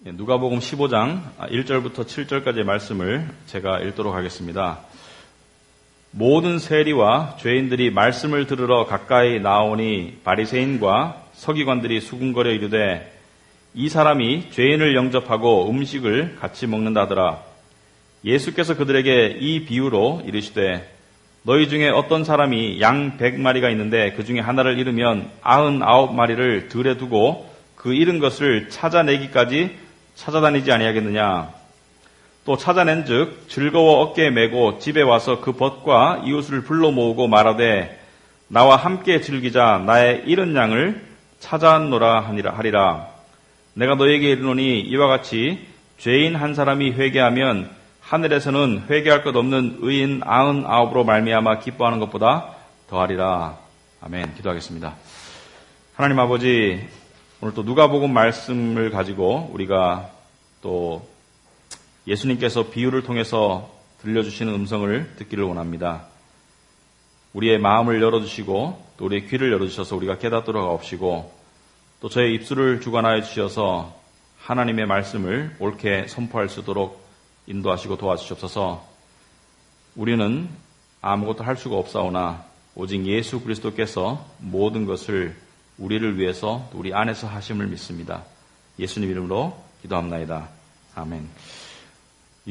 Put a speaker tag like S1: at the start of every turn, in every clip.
S1: 누가복음 15장 1절부터 7절까지의 말씀을 제가 읽도록 하겠습니다. 모든 세리와 죄인들이 말씀을 들으러 가까이 나오니 바리새인과 서기관들이 수군거려 이르되 이 사람이 죄인을 영접하고 음식을 같이 먹는다더라. 예수께서 그들에게 이 비유로 이르시되 너희 중에 어떤 사람이 양 100마리가 있는데 그 중에 하나를 잃으면 99마리를 들에 두고 그 잃은 것을 찾아내기까지 찾아다니지 아니하겠느냐. 또 찾아낸즉 즐거워 어깨에 메고 집에 와서 그 벗과 이웃을 불러 모으고 말하되 나와 함께 즐기자. 나의 잃은 양을 찾아노라 하리라. 내가 너에게 이르노니 이와 같이 죄인 한 사람이 회개하면 하늘에서는 회개할 것 없는 의인 99으로 말미암아 기뻐하는 것보다 더하리라. 아멘. 기도하겠습니다. 하나님 아버지, 오늘 또 누가복음 말씀을 가지고 우리가 또 예수님께서 비유를 통해서 들려주시는 음성을 듣기를 원합니다. 우리의 마음을 열어주시고 또 우리의 귀를 열어주셔서 우리가 깨닫도록 하옵시고 또 저의 입술을 주관하여 주셔서 하나님의 말씀을 옳게 선포할 수 있도록 인도하시고 도와주시옵소서. 우리는 아무것도 할 수가 없사오나 오직 예수 그리스도께서 모든 것을 우리를 위해서 또 우리 안에서 하심을 믿습니다. 예수님 이름으로 기도합나이다. 아멘.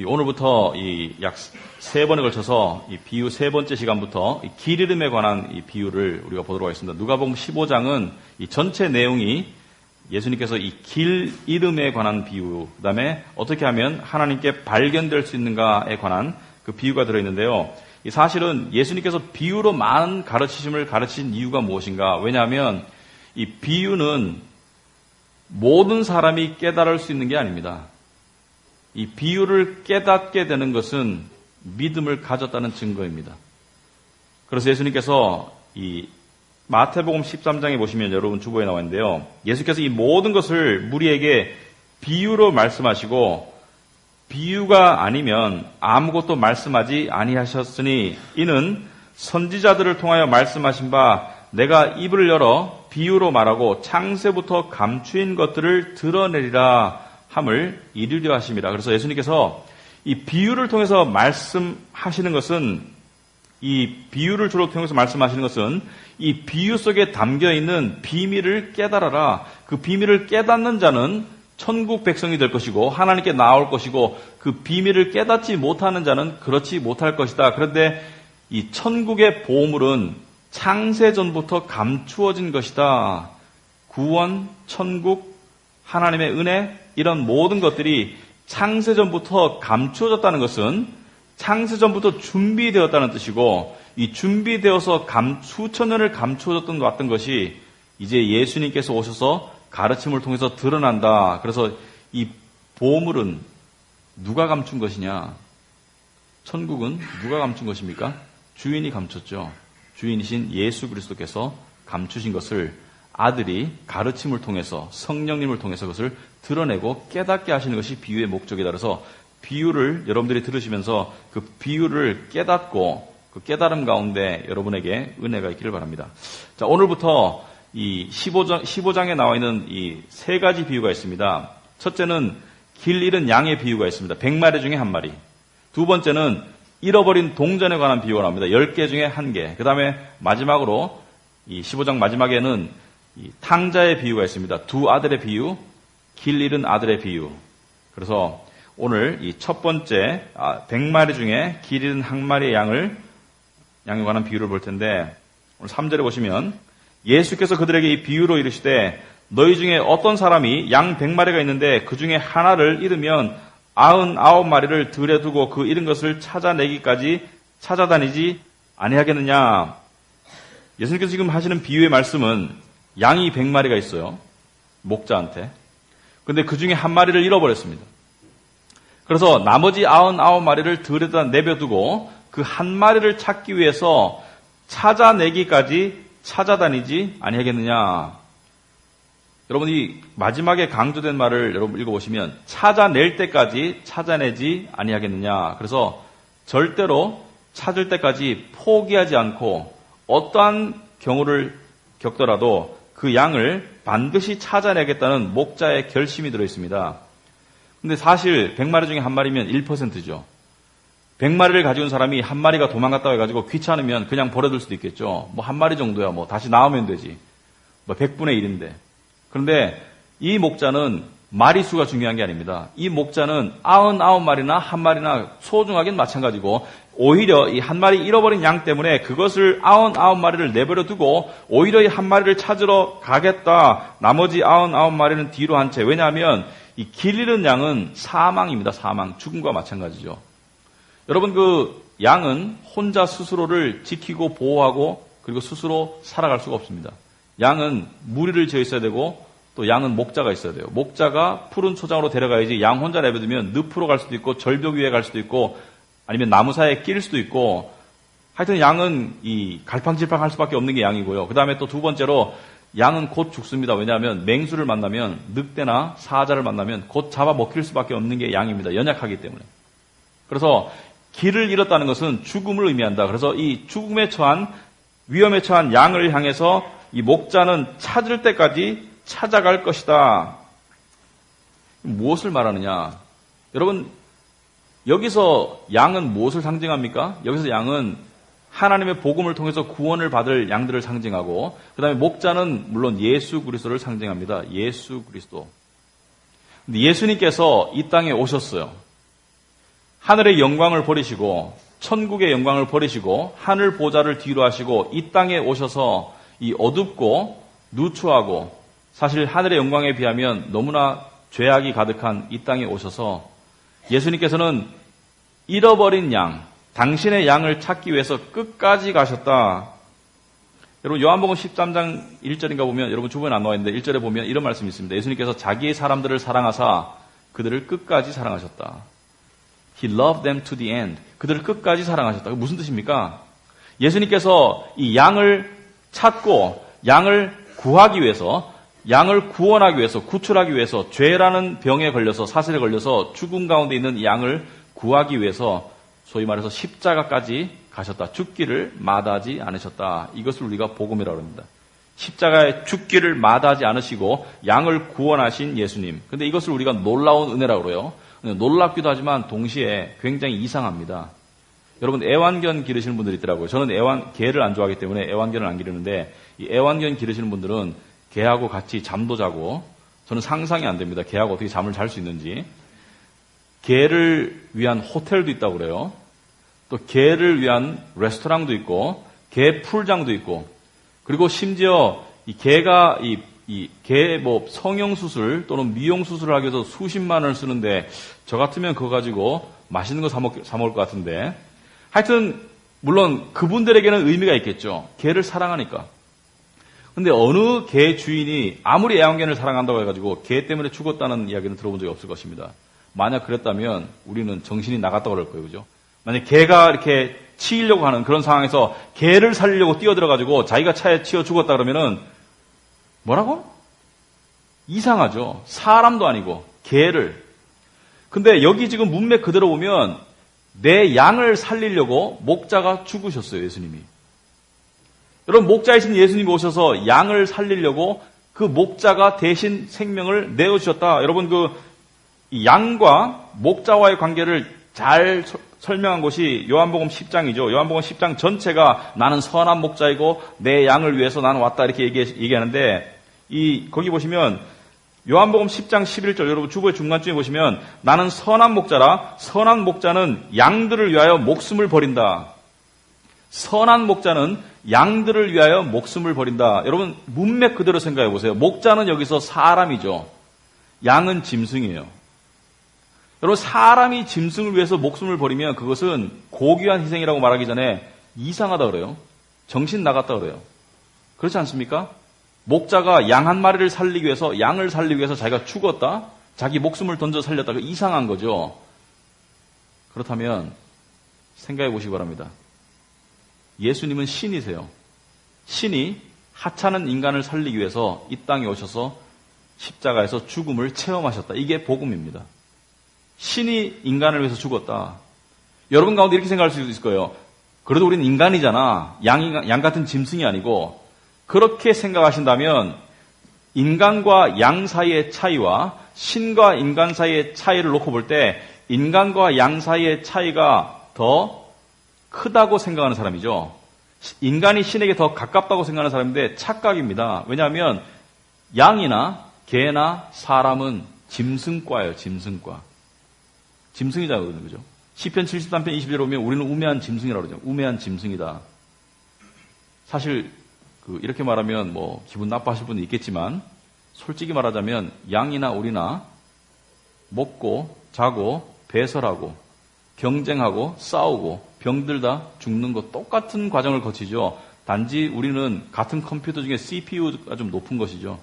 S1: 오늘부터 약 3번에 걸쳐서 이 비유 3번째 시간부터 길 잃음에 관한 이 비유를 우리가 보도록 하겠습니다. 누가복음 15장은 이 전체 내용이 예수님께서 이 길 잃음에 관한 비유, 그 다음에 어떻게 하면 하나님께 발견될 수 있는가에 관한 그 비유가 들어있는데요. 사실은 예수님께서 비유로 많은 가르치심을 가르친 이유가 무엇인가? 왜냐하면 이 비유는 모든 사람이 깨달을 수 있는 게 아닙니다. 이 비유를 깨닫게 되는 것은 믿음을 가졌다는 증거입니다. 그래서 예수님께서 이 마태복음 13장에 보시면 여러분 주보에 나와 있는데요. 예수께서 이 모든 것을 무리에게 비유로 말씀하시고 비유가 아니면 아무것도 말씀하지 아니하셨으니 이는 선지자들을 통하여 말씀하신 바 내가 입을 열어 비유로 말하고 창세부터 감추인 것들을 드러내리라 함을 이루려 하심이라. 그래서 예수님께서 이 비유를 통해서 말씀하시는 것은 이 비유를 주로 통해서 말씀하시는 것은 이 비유 속에 담겨있는 비밀을 깨달아라. 그 비밀을 깨닫는 자는 천국 백성이 될 것이고 하나님께 나올 것이고 그 비밀을 깨닫지 못하는 자는 그렇지 못할 것이다. 그런데 이 천국의 보물은 창세전부터 감추어진 것이다. 구원, 천국, 하나님의 은혜 이런 모든 것들이 창세전부터 감추어졌다는 것은 창세전부터 준비되었다는 뜻이고 이 준비되어서 수천 년을 감추어졌던 것 같은 것이 이제 예수님께서 오셔서 가르침을 통해서 드러난다. 그래서 이 보물은 누가 감춘 것이냐? 천국은 누가 감춘 것입니까? 주인이 감췄죠. 주인이신 예수 그리스도께서 감추신 것을 아들이 가르침을 통해서 성령님을 통해서 그것을 드러내고 깨닫게 하시는 것이 비유의 목적이다. 그래서 비유를 여러분들이 들으시면서 그 비유를 깨닫고 그 깨달음 가운데 여러분에게 은혜가 있기를 바랍니다. 자, 오늘부터 이 15장에 나와 있는 이 3가지 비유가 있습니다. 첫째는 길 잃은 양의 비유가 있습니다. 100마리 중에 1마리. 두 번째는 잃어버린 동전에 관한 비유가 나옵니다. 10개 중에 1개. 그 다음에 마지막으로 이 15장 마지막에는 이 탕자의 비유가 있습니다. 2 아들의 비유, 길 잃은 아들의 비유. 그래서 오늘 이 첫 번째 100마리 중에 길 잃은 1마리의 양에 관한 비유를 볼 텐데 오늘 3절에 보시면 예수께서 그들에게 이 비유로 이르시되 너희 중에 어떤 사람이 양 100마리가 있는데 그 중에 하나를 잃으면 99마리를 들에 두고 그 잃은 것을 찾아내기까지 찾아다니지 아니하겠느냐. 예수님께서 지금 하시는 비유의 말씀은 양이 100마리가 있어요. 목자한테. 그런데 그 중에 1마리를 잃어버렸습니다. 그래서 나머지 99마리를 들에다 내버두고 그 1마리를 찾기 위해서 찾아내기까지 찾아다니지 아니하겠느냐. 여러분이 마지막에 강조된 말을 여러분 읽어보시면 찾아낼 때까지 찾아내지 아니하겠느냐. 그래서 절대로 찾을 때까지 포기하지 않고 어떠한 경우를 겪더라도 그 양을 반드시 찾아내겠다는 목자의 결심이 들어있습니다. 근데 사실 100마리 중에 한 마리면 1%죠. 100마리를 가지고 온 사람이 한 마리가 도망갔다고 해가지고 귀찮으면 그냥 버려둘 수도 있겠죠. 뭐 한 마리 정도야 뭐 다시 나오면 되지. 뭐 100분의 1인데. 그런데 이 목자는 마리수가 중요한 게 아닙니다. 이 목자는 99마리나 한 마리나 소중하긴 마찬가지고 오히려 이 한 마리 잃어버린 양 때문에 그것을 99마리를 내버려 두고 오히려 이 한 마리를 찾으러 가겠다. 나머지 99마리는 뒤로 한 채. 왜냐하면 이 길 잃은 양은 사망입니다. 사망. 죽음과 마찬가지죠. 여러분 그 양은 혼자 스스로를 지키고 보호하고 그리고 스스로 살아갈 수가 없습니다. 양은 무리를 지어 있어야 되고 또 양은 목자가 있어야 돼요. 목자가 푸른 초장으로 데려가야지 양 혼자 내버두면 늪으로 갈 수도 있고 절벽 위에 갈 수도 있고 아니면 나무 사이에 낄 수도 있고 하여튼 양은 이 갈팡질팡 할 수밖에 없는 게 양이고요. 그 다음에 또 두 번째로 양은 곧 죽습니다. 왜냐하면 맹수를 만나면 늑대나 사자를 만나면 곧 잡아먹힐 수밖에 없는 게 양입니다. 연약하기 때문에. 그래서 길을 잃었다는 것은 죽음을 의미한다. 그래서 이 죽음에 처한 위험에 처한 양을 향해서 이 목자는 찾을 때까지 찾아갈 것이다. 무엇을 말하느냐? 여러분 여기서 양은 무엇을 상징합니까? 여기서 양은 하나님의 복음을 통해서 구원을 받을 양들을 상징하고 그 다음에 목자는 물론 예수 그리스도를 상징합니다. 예수 그리스도. 근데 예수님께서 이 땅에 오셨어요. 하늘의 영광을 버리시고 천국의 영광을 버리시고 하늘 보좌를 뒤로 하시고 이 땅에 오셔서 이 어둡고 누추하고 사실 하늘의 영광에 비하면 너무나 죄악이 가득한 이 땅에 오셔서 예수님께서는 잃어버린 양, 당신의 양을 찾기 위해서 끝까지 가셨다. 여러분 요한복음 13장 1절인가 보면 여러분 주변에 안 나와 있는데 1절에 보면 이런 말씀이 있습니다. 예수님께서 자기의 사람들을 사랑하사 그들을 끝까지 사랑하셨다. He loved them to the end. 그들을 끝까지 사랑하셨다. 무슨 뜻입니까? 예수님께서 이 양을 찾고 양을 구하기 위해서 양을 구원하기 위해서 구출하기 위해서 죄라는 병에 걸려서 사슬에 걸려서 죽음 가운데 있는 이 양을 구하기 위해서 소위 말해서 십자가까지 가셨다. 죽기를 마다하지 않으셨다. 이것을 우리가 복음이라고 합니다. 십자가에 죽기를 마다하지 않으시고 양을 구원하신 예수님. 근데 이것을 우리가 놀라운 은혜라고 그래요. 놀랍기도 하지만 동시에 굉장히 이상합니다. 여러분 애완견 기르시는 분들이 있더라고요. 저는 개를 안 좋아하기 때문에 애완견을 안 기르는데 이 애완견 기르시는 분들은 개하고 같이 잠도 자고 저는 상상이 안 됩니다. 개하고 어떻게 잠을 잘 수 있는지. 개를 위한 호텔도 있다고 그래요. 또 개를 위한 레스토랑도 있고 개 풀장도 있고 그리고 심지어 이 개가 개 성형 수술 또는 미용 수술을 하기 위해서 수십만 원을 쓰는데 저 같으면 그거 가지고 맛있는 거 사 먹을 것 같은데 하여튼 물론 그분들에게는 의미가 있겠죠. 개를 사랑하니까. 근데 어느 개 주인이 아무리 애완견을 사랑한다고 해가지고 개 때문에 죽었다는 이야기는 들어본 적이 없을 것입니다. 만약 그랬다면 우리는 정신이 나갔다고 그럴 거예요. 그죠? 만약 개가 이렇게 치이려고 하는 그런 상황에서 개를 살리려고 뛰어들어가지고 자기가 차에 치여 죽었다 그러면은 뭐라고? 이상하죠. 사람도 아니고 개를. 근데 여기 지금 문맥 그대로 보면 내 양을 살리려고 목자가 죽으셨어요. 예수님이. 여러분 목자이신 예수님이 오셔서 양을 살리려고 그 목자가 대신 생명을 내어주셨다. 여러분 이 양과 목자와의 관계를 잘 설명한 곳이 요한복음 10장이죠. 요한복음 10장 전체가 나는 선한 목자이고 내 양을 위해서 나는 왔다 이렇게 얘기하는데 거기 보시면 요한복음 10장 11절 여러분 주보의 중간쯤에 보시면 나는 선한 목자라 선한 목자는 양들을 위하여 목숨을 버린다. 선한 목자는 양들을 위하여 목숨을 버린다. 여러분 문맥 그대로 생각해 보세요. 목자는 여기서 사람이죠. 양은 짐승이에요. 여러분 사람이 짐승을 위해서 목숨을 버리면 그것은 고귀한 희생이라고 말하기 전에 이상하다 그래요. 정신 나갔다 그래요. 그렇지 않습니까? 목자가 양 한 마리를 살리기 위해서 양을 살리기 위해서 자기가 죽었다? 자기 목숨을 던져 살렸다. 이상한 거죠. 그렇다면 생각해 보시기 바랍니다. 예수님은 신이세요. 신이 하찮은 인간을 살리기 위해서 이 땅에 오셔서 십자가에서 죽음을 체험하셨다. 이게 복음입니다. 신이 인간을 위해서 죽었다. 여러분 가운데 이렇게 생각할 수 있을 거예요. 그래도 우리는 인간이잖아. 양 같은 짐승이 아니고. 그렇게 생각하신다면 인간과 양 사이의 차이와 신과 인간 사이의 차이를 놓고 볼 때 인간과 양 사이의 차이가 더 크다고 생각하는 사람이죠. 인간이 신에게 더 가깝다고 생각하는 사람인데 착각입니다. 왜냐하면 양이나 개나 사람은 짐승과예요. 짐승과. 짐승이잖아요. 그죠? 시편 73편 20절에 보면 우리는 우매한 짐승이라고 그러죠. 우매한 짐승이다. 사실 이렇게 말하면 뭐 기분 나빠하실 분도 있겠지만 솔직히 말하자면 양이나 우리나 먹고 자고 배설하고 경쟁하고 싸우고 병들다 죽는 거 똑같은 과정을 거치죠. 단지 우리는 같은 컴퓨터 중에 CPU가 좀 높은 것이죠.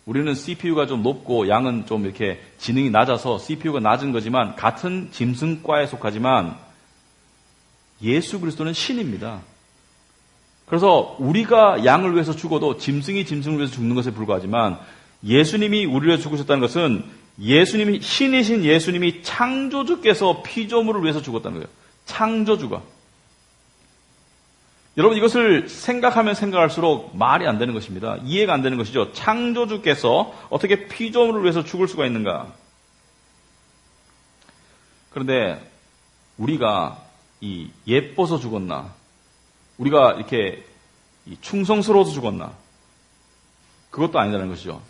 S1: 우리는 CPU가 좀 높고 양은 좀 이렇게 지능이 낮아서 CPU가 낮은 거지만 같은 짐승과에 속하지만 예수 그리스도는 신입니다. 그래서 우리가 양을 위해서 죽어도 짐승이 짐승을 위해서 죽는 것에 불과하지만 예수님이 우리를 위해서 죽으셨다는 것은 예수님이 신이신 예수님이 창조주께서 피조물을 위해서 죽었다는 거예요. 창조주가. 여러분 이것을 생각하면 생각할수록 말이 안 되는 것입니다. 이해가 안 되는 것이죠. 창조주께서 어떻게 피조물을 위해서 죽을 수가 있는가? 그런데 우리가 예뻐서 죽었나? 우리가 이렇게 충성스러워서 죽었나? 그것도 아니라는 것이죠.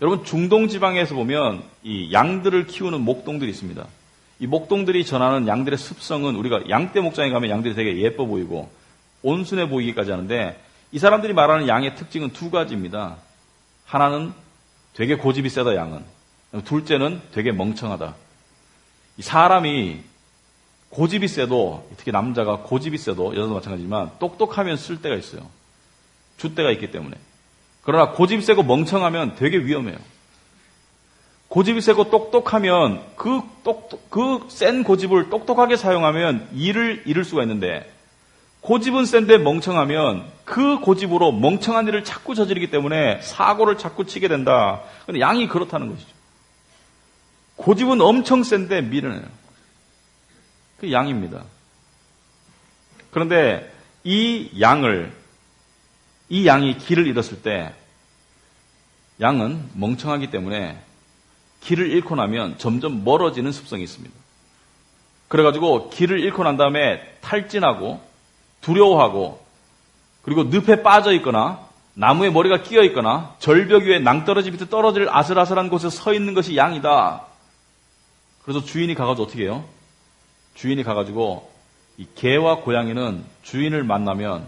S1: 여러분 중동 지방에서 보면 이 양들을 키우는 목동들이 있습니다. 이 목동들이 전하는 양들의 습성은 우리가 양떼 목장에 가면 양들이 되게 예뻐 보이고 온순해 보이기까지 하는데 이 사람들이 말하는 양의 특징은 두 가지입니다. 하나는 되게 고집이 세다 양은. 둘째는 되게 멍청하다. 이 사람이 고집이 세도 특히 남자가 고집이 세도 여자도 마찬가지지만 똑똑하면 쓸 때가 있어요. 줄 때가 있기 때문에. 그러나 고집이 세고 멍청하면 되게 위험해요. 고집이 세고 똑똑하면 그 센 고집을 똑똑하게 사용하면 일을 잃을 수가 있는데 고집은 센데 멍청하면 그 고집으로 멍청한 일을 자꾸 저지르기 때문에 사고를 자꾸 치게 된다. 그런데 양이 그렇다는 것이죠. 고집은 엄청 센데 미련해요. 그 양입니다. 그런데 이 양이 길을 잃었을 때 양은 멍청하기 때문에 길을 잃고 나면 점점 멀어지는 습성이 있습니다. 그래가지고 길을 잃고 난 다음에 탈진하고 두려워하고 그리고 늪에 빠져 있거나 나무에 머리가 끼어 있거나 절벽 위에 낭떠러지 밑에 떨어질 아슬아슬한 곳에 서 있는 것이 양이다. 그래서 주인이 가가지고 어떻게 해요? 주인이 가가지고 이 개와 고양이는 주인을 만나면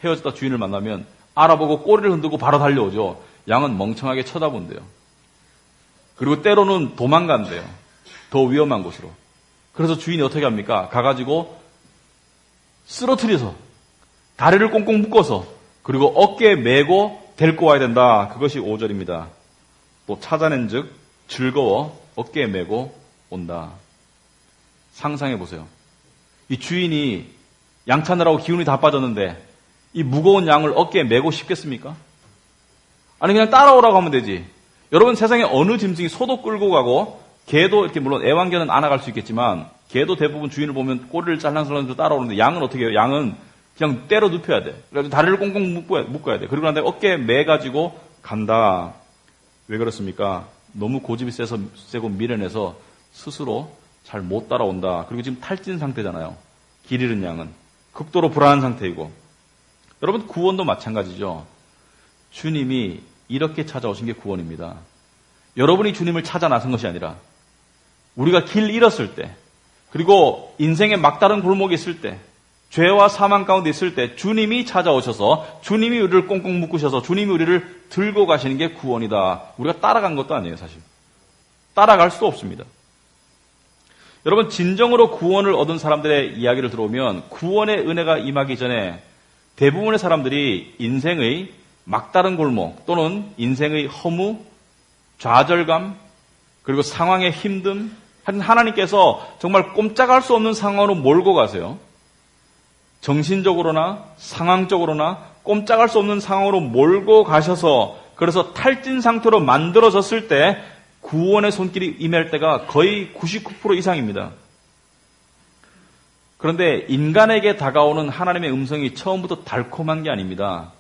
S1: 헤어졌다 주인을 만나면 알아보고 꼬리를 흔들고 바로 달려오죠. 양은 멍청하게 쳐다본대요. 그리고 때로는 도망간대요. 더 위험한 곳으로. 그래서 주인이 어떻게 합니까? 가가지고 쓰러뜨려서 다리를 꽁꽁 묶어서 그리고 어깨에 메고 데리고 와야 된다. 그것이 5절입니다. 또 찾아낸 즉 즐거워 어깨에 메고 온다. 상상해 보세요. 이 주인이 양 찾느라고 기운이 다 빠졌는데 이 무거운 양을 어깨에 메고 싶겠습니까? 아니 그냥 따라오라고 하면 되지. 여러분 세상에 어느 짐승이 소도 끌고 가고 개도 이렇게 물론 애완견은 안아갈 수 있겠지만 개도 대부분 주인을 보면 꼬리를 잘랑잘랑 따라오는데 양은 어떻게 해요? 양은 그냥 때려 눕혀야 돼. 그래서 다리를 꽁꽁 묶어야 돼. 그리고 난 다음에 어깨에 매가지고 간다. 왜 그렇습니까? 너무 고집이 세고 미련해서 스스로 잘 못 따라온다. 그리고 지금 탈진 상태잖아요. 길 잃은 양은. 극도로 불안한 상태이고. 여러분 구원도 마찬가지죠. 주님이 이렇게 찾아오신 게 구원입니다. 여러분이 주님을 찾아 나선 것이 아니라 우리가 길 잃었을 때 그리고 인생의 막다른 골목에 있을 때 죄와 사망 가운데 있을 때 주님이 찾아오셔서 주님이 우리를 꽁꽁 묶으셔서 주님이 우리를 들고 가시는 게 구원이다. 우리가 따라간 것도 아니에요. 사실. 따라갈 수 없습니다. 여러분 진정으로 구원을 얻은 사람들의 이야기를 들어보면 구원의 은혜가 임하기 전에 대부분의 사람들이 인생의 막다른 골목 또는 인생의 허무, 좌절감, 그리고 상황의 힘듦, 하나님께서 정말 꼼짝할 수 없는 상황으로 몰고 가세요. 정신적으로나 상황적으로나 꼼짝할 수 없는 상황으로 몰고 가셔서 그래서 탈진 상태로 만들어졌을 때 구원의 손길이 임할 때가 거의 99% 이상입니다. 그런데 인간에게 다가오는 하나님의 음성이 처음부터 달콤한 게 아닙니다.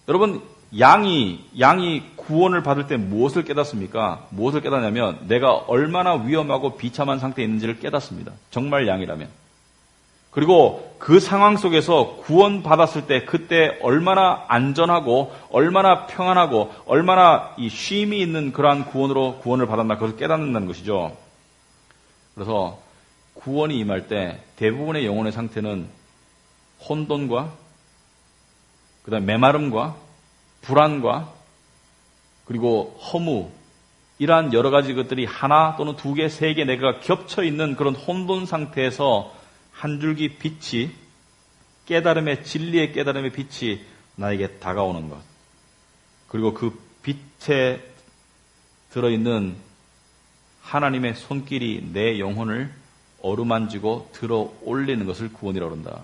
S1: 여러분, 양이 구원을 받을 때 무엇을 깨닫습니까? 무엇을 깨닫냐면 내가 얼마나 위험하고 비참한 상태에 있는지를 깨닫습니다. 정말 양이라면. 그리고 그 상황 속에서 구원받았을 때 그때 얼마나 안전하고 얼마나 평안하고 얼마나 이 쉼이 있는 그러한 구원으로 구원을 받았나 그것을 깨닫는다는 것이죠. 그래서 구원이 임할 때 대부분의 영혼의 상태는 혼돈과 그다음에 메마름과 불안과 그리고 허무 이러한 여러 가지 것들이 하나 또는 두 개, 세 개, 네 개가 겹쳐 있는 그런 혼돈 상태에서 한 줄기 빛이 깨달음의 진리의 깨달음의 빛이 나에게 다가오는 것. 그리고 그 빛에 들어있는 하나님의 손길이 내 영혼을 어루만지고 들어 올리는 것을 구원이라고 한다.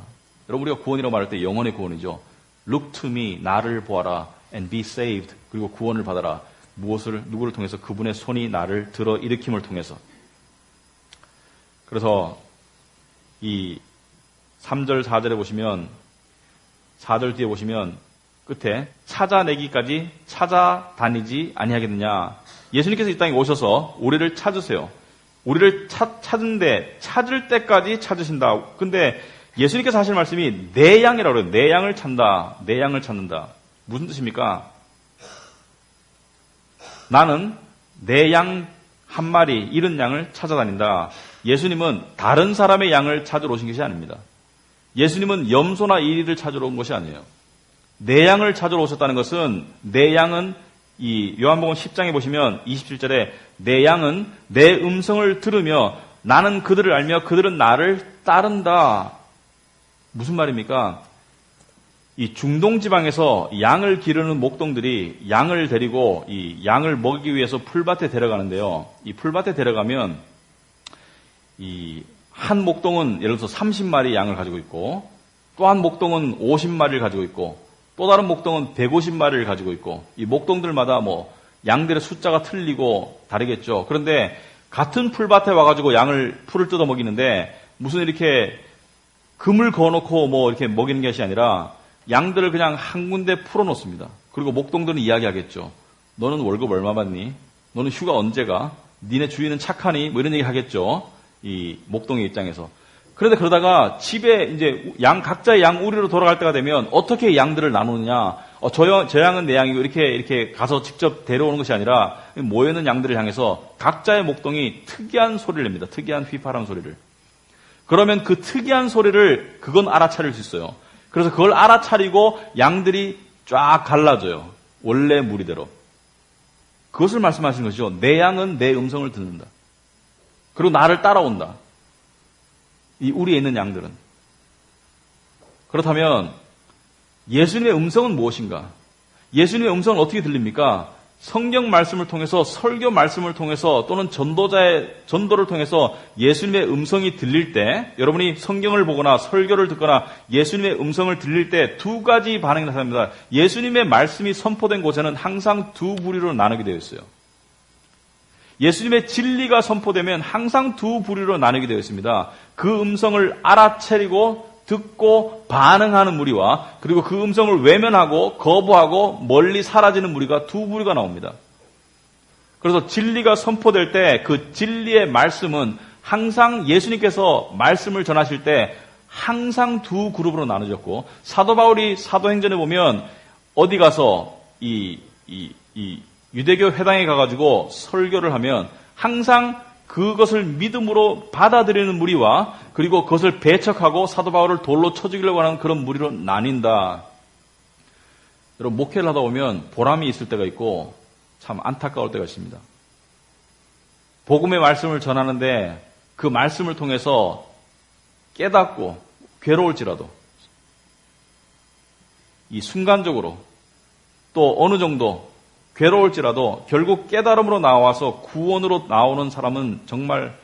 S1: 여러분 우리가 구원이라고 말할 때 영혼의 구원이죠. Look to me, 나를 보아라, and be saved. 그리고 구원을 받아라. 누구를 통해서? 그분의 손이 나를 들어 일으킴을 통해서. 그래서 이 3절, 4절에 보시면 4절 뒤에 보시면 끝에 찾아내기까지 찾아다니지 아니하겠느냐. 예수님께서 이 땅에 오셔서 우리를 찾으세요. 우리를 찾을 때까지 찾으신다. 근데 예수님께서 하실 말씀이 내 양이라고 그래요. 내 양을 찾는다. 내 양을 찾는다. 무슨 뜻입니까? 나는 내 양 한 마리 잃은 양을 찾아다닌다. 예수님은 다른 사람의 양을 찾으러 오신 것이 아닙니다. 예수님은 염소나 이리를 찾으러 온 것이 아니에요. 내 양을 찾으러 오셨다는 것은 내 양은 이 요한복음 10장에 보시면 27절에 내 양은 내 음성을 들으며 나는 그들을 알며 그들은 나를 따른다. 무슨 말입니까? 이 중동 지방에서 양을 기르는 목동들이 양을 데리고 이 양을 먹이기 위해서 풀밭에 데려가는데요. 이 풀밭에 데려가면 이 한 목동은 예를 들어서 30마리 양을 가지고 있고 또 한 목동은 50마리를 가지고 있고 또 다른 목동은 150마리를 가지고 있고 이 목동들마다 뭐 양들의 숫자가 틀리고 다르겠죠. 그런데 같은 풀밭에 와가지고 풀을 뜯어 먹이는데 무슨 이렇게 금을 그어놓고 뭐 이렇게 먹이는 것이 아니라 양들을 그냥 한 군데 풀어놓습니다. 그리고 목동들은 이야기하겠죠. 너는 월급 얼마 받니? 너는 휴가 언제 가? 니네 주인은 착하니? 뭐 이런 얘기 하겠죠. 이 목동의 입장에서. 그런데 그러다가 집에 이제 각자의 양 우리로 돌아갈 때가 되면 어떻게 양들을 나누느냐? 저 양은 내 양이고 이렇게 가서 직접 데려오는 것이 아니라 모여있는 양들을 향해서 각자의 목동이 특이한 소리를 냅니다. 특이한 휘파람 소리를. 그러면 그 특이한 소리를 그건 알아차릴 수 있어요. 그래서 그걸 알아차리고 양들이 쫙 갈라져요. 원래 무리대로. 그것을 말씀하시는 것이죠. 내 양은 내 음성을 듣는다. 그리고 나를 따라온다. 이 우리에 있는 양들은. 그렇다면 예수님의 음성은 무엇인가? 예수님의 음성은 어떻게 들립니까? 성경 말씀을 통해서 설교 말씀을 통해서 또는 전도를 통해서 예수님의 음성이 들릴 때 여러분이 성경을 보거나 설교를 듣거나 예수님의 음성을 들릴 때 두 가지 반응이 나타납니다. 예수님의 말씀이 선포된 곳에는 항상 두 부류로 나누게 되어 있어요. 예수님의 진리가 선포되면 항상 두 부류로 나누게 되어 있습니다. 그 음성을 알아차리고 듣고 반응하는 무리와 그리고 그 음성을 외면하고 거부하고 멀리 사라지는 무리가 두 부류가 나옵니다. 그래서 진리가 선포될 때 그 진리의 말씀은 항상 예수님께서 말씀을 전하실 때 항상 두 그룹으로 나눠졌고 사도 바울이 사도행전에 보면 어디 가서 이 유대교 회당에 가가지고 설교를 하면 항상 그것을 믿음으로 받아들이는 무리와 그리고 그것을 배척하고 사도 바울을 돌로 쳐 죽이려고 하는 그런 무리로 나뉜다. 여러분 목회를 하다 보면 보람이 있을 때가 있고 참 안타까울 때가 있습니다. 복음의 말씀을 전하는데 그 말씀을 통해서 깨닫고 괴로울지라도 이 순간적으로 또 어느 정도 괴로울지라도 결국 깨달음으로 나와서 구원으로 나오는 사람은 정말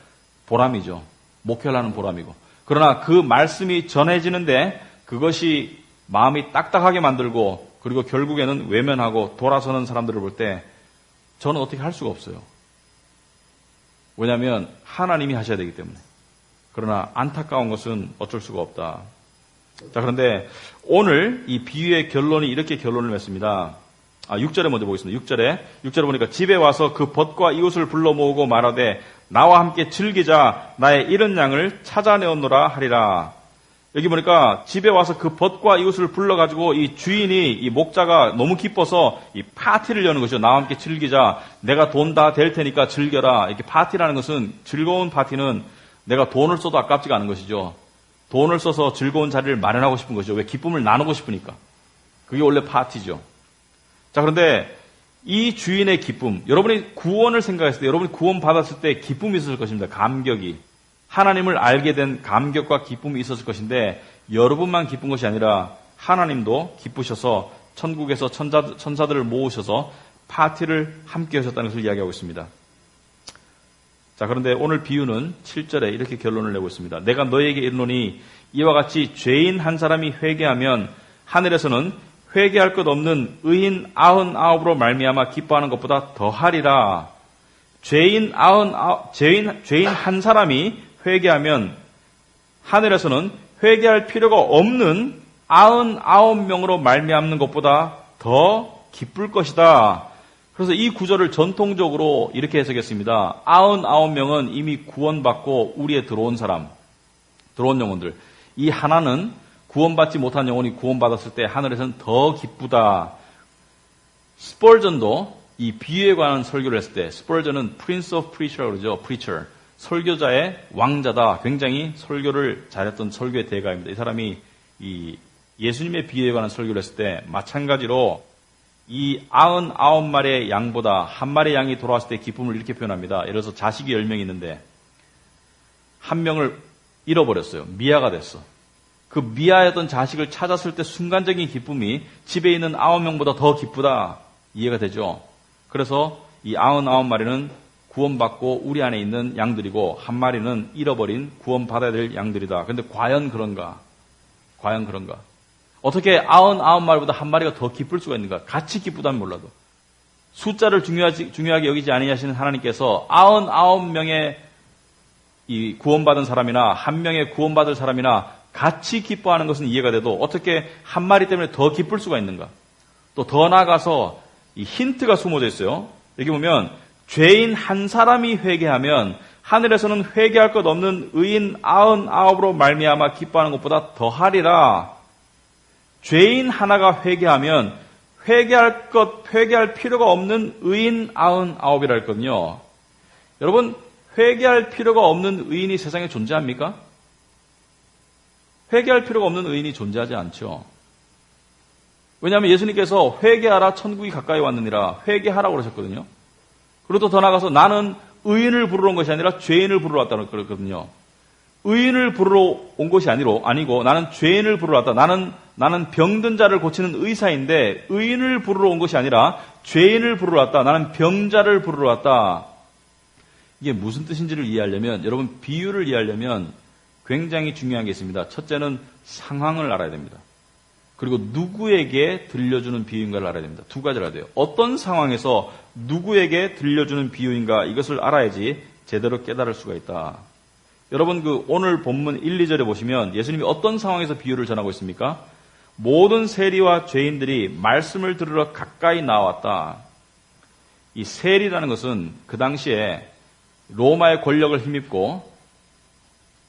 S1: 보람이죠. 목회를 하는 보람이고. 그러나 그 말씀이 전해지는데 그것이 마음이 딱딱하게 만들고 그리고 결국에는 외면하고 돌아서는 사람들을 볼 때 저는 어떻게 할 수가 없어요. 왜냐하면 하나님이 하셔야 되기 때문에. 그러나 안타까운 것은 어쩔 수가 없다. 자, 그런데 오늘 이 비유의 결론이 이렇게 결론을 맺습니다. 6절에 먼저 보겠습니다. 6절에 보니까 집에 와서 그 벗과 이웃을 불러 모으고 말하되 나와 함께 즐기자 나의 잃은 양을 찾아내었노라 하리라. 여기 보니까 집에 와서 그 벗과 이웃을 불러가지고 이 주인이 이 목자가 너무 기뻐서 이 파티를 여는 것이죠. 나와 함께 즐기자. 내가 돈 다 될 테니까 즐겨라. 이렇게 파티라는 것은 즐거운 파티는 내가 돈을 써도 아깝지가 않은 것이죠. 돈을 써서 즐거운 자리를 마련하고 싶은 것이죠. 왜? 기쁨을 나누고 싶으니까. 그게 원래 파티죠. 자, 그런데 이 주인의 기쁨, 여러분이 구원을 생각했을 때, 여러분이 구원 받았을 때 기쁨이 있었을 것입니다. 감격이. 하나님을 알게 된 감격과 기쁨이 있었을 것인데 여러분만 기쁜 것이 아니라 하나님도 기쁘셔서 천국에서 천사들을 모으셔서 파티를 함께 하셨다는 것을 이야기하고 있습니다. 자, 그런데 오늘 비유는 7절에 이렇게 결론을 내고 있습니다. 내가 너희에게 이르노니 이와 같이 죄인 한 사람이 회개하면 하늘에서는 회개할 것 없는 의인 99으로 말미암아 기뻐하는 것보다 더하리라. 죄인 한 사람이 회개하면 하늘에서는 회개할 필요가 없는 99명으로 말미암는 것보다 더 기쁠 것이다. 그래서 이 구절을 전통적으로 이렇게 해석했습니다. 99명은 이미 구원받고 우리에 들어온 사람, 들어온 영혼들. 이 하나는 구원받지 못한 영혼이 구원받았을 때 하늘에서는 더 기쁘다. 스펄전도 이 비유에 관한 설교를 했을 때, 스펄전은 Prince of Preacher라고 그러죠. Preacher. 설교자의 왕자다. 굉장히 설교를 잘했던 설교의 대가입니다. 이 사람이 이 예수님의 비유에 관한 설교를 했을 때 마찬가지로 이 99마리의 양보다 한 마리의 양이 돌아왔을 때 기쁨을 이렇게 표현합니다. 예를 들어서 자식이 10명이 있는데 한 명을 잃어버렸어요. 미아가 됐어. 그 미아였던 자식을 찾았을 때 순간적인 기쁨이 집에 있는 9명보다 더 기쁘다. 이해가 되죠? 그래서 이 99마리는 구원받고 우리 안에 있는 양들이고 한 마리는 잃어버린 구원받아야 될 양들이다. 그런데 과연 그런가? 어떻게 99마리보다 한 마리가 더 기쁠 수가 있는가? 같이 기쁘다면 몰라도. 숫자를 중요하게 여기지 아니하시는 하나님께서 99명의 이 구원받은 사람이나 한 명의 구원받을 사람이나 같이 기뻐하는 것은 이해가 돼도 어떻게 한 마리 때문에 더 기쁠 수가 있는가? 또 더 나아가서 이 힌트가 숨어져 있어요. 여기 보면 죄인 한 사람이 회개하면 하늘에서는 회개할 것 없는 의인 99으로 말미암아 기뻐하는 것보다 더하리라. 죄인 하나가 회개하면 회개할 필요가 없는 의인 99이라 했거든요. 여러분, 회개할 필요가 없는 의인이 세상에 존재합니까? 회개할 필요가 없는 의인이 존재하지 않죠. 왜냐하면 예수님께서 회개하라 천국이 가까이 왔느니라 회개하라고 그러셨거든요. 그리고 또 더 나아가서 나는 의인을 부르러 온 것이 아니라 죄인을 부르러 왔다고 그랬거든요. 의인을 부르러 온 것이 아니고 나는 죄인을 부르러 왔다. 나는 병든 자를 고치는 의사인데 의인을 부르러 온 것이 아니라 죄인을 부르러 왔다. 나는 병자를 부르러 왔다. 이게 무슨 뜻인지를 이해하려면, 여러분 비유를 이해하려면 굉장히 중요한 게 있습니다. 첫째는 상황을 알아야 됩니다. 그리고 누구에게 들려주는 비유인가를 알아야 됩니다. 두 가지를 알아야 돼요. 어떤 상황에서 누구에게 들려주는 비유인가, 이것을 알아야지 제대로 깨달을 수가 있다. 여러분 오늘 본문 1, 2절에 보시면 예수님이 어떤 상황에서 비유를 전하고 있습니까? 모든 세리와 죄인들이 말씀을 들으러 가까이 나왔다. 이 세리라는 것은 그 당시에 로마의 권력을 힘입고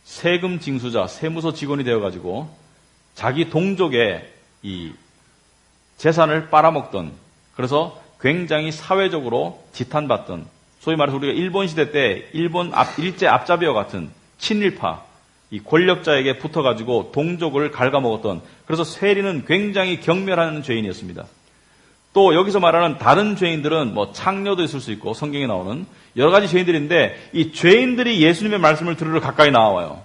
S1: 세금 징수자, 세무서 직원이 되어가지고 자기 동족의 이 재산을 빨아먹던, 그래서 굉장히 사회적으로 지탄받던, 소위 말해서 우리가 일본 시대 때 일제 앞잡이와 같은 친일파, 이 권력자에게 붙어가지고 동족을 갉아먹었던, 그래서 세리는 굉장히 경멸하는 죄인이었습니다. 또 여기서 말하는 다른 죄인들은 창녀도 있을 수 있고 성경에 나오는 여러 가지 죄인들인데 이 죄인들이 예수님의 말씀을 들으러 가까이 나와요.